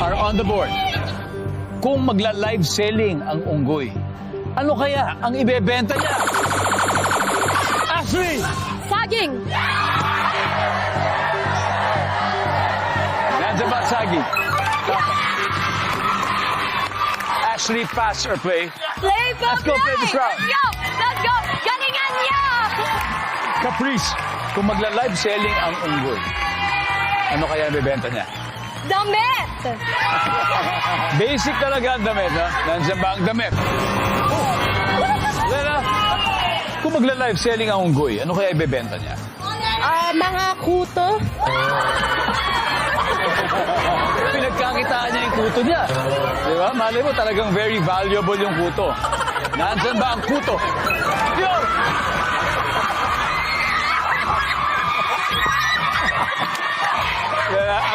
are on the board. Kung magla-live selling ang unggoy, ano kaya ang ibebenta niya? Ashley! Saging! Nandiyan ba, saging? Ashley, pass or play? Play po, Let's go play this round. Let's go! Let's go! Galingan niya! Caprice, kung magla-live selling ang unggoy, ano kaya ibebenta niya? Damit! Basic talaga ang damit, ha? Nandiyan ba ang damit? Lena, kung magla-live selling ang unggoy, ano kaya ibebenta niya? Mga kuto. Pinagkakitaan niya yung kuto niya. Di ba? Malay mo, talagang very valuable yung kuto. Nandiyan ba ang kuto? Yo!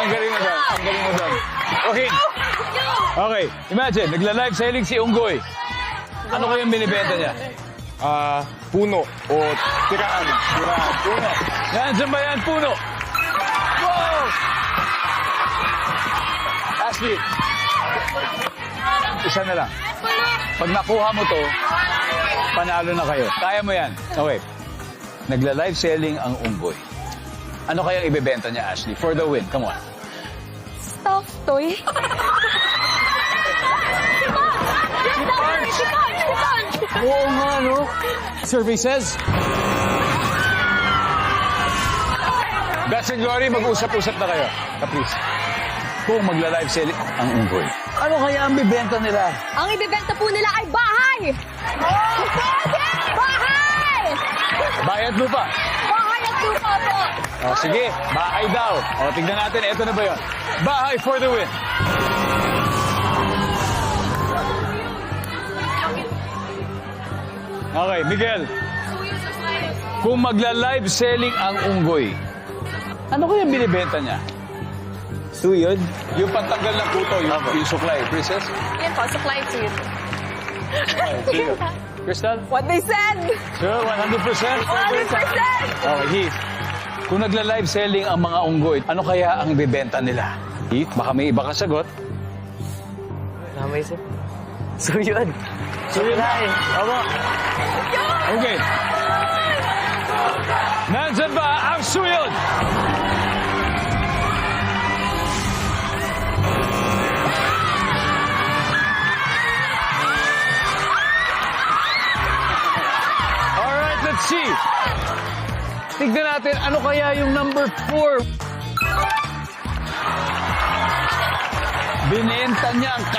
Ang galing mo doon. Ang galing mo doon. Okay. Okay. Imagine, nagla-live selling si unggoy. Ano kayang binibenta niya? Puno o tiraan. Puno. Nandiyan ba yan, puno? Wow! Ashley, isa na lang. Pag nakuha mo to, panalo na kayo. Kaya mo yan. Okay. Nagla-live selling ang unggoy. Ano kayang ibebenta niya, Ashley? For the win. Come on. Stuffed toy. Oo nga, no? Survey says. Best and Glory, mag-usap-usap na kayo. Caprice. Kung magla-live selling ang unggoy, ano kaya ang bibenta nila? Ang ibibenta po nila ay bahay! Bahay! Bayad lupa. Bahay at lupa po! O, sige, bahay daw. O, tignan natin, eto na ba yun? Bahay for the win. Okay, Miguel. Kung magla-live selling ang unggoy, ano kaya binibenta niya? Tuyod? Yung pantanggal ng puto, yung supply. Princess? Yan po, supply to you. Crystal? What they said! Sure, 100%? 100%! Okay, Heath. Kung nagla-live selling ang mga unggoy, ano kaya ang bibenta nila? Heath, baka may iba ka sagot. Namay sir. Suyod. Suyod na. Tama. Okay. Nandyan ba ang suyod? Alright, let's see. Tignan natin, ano kaya yung number 4? Binenta niya ang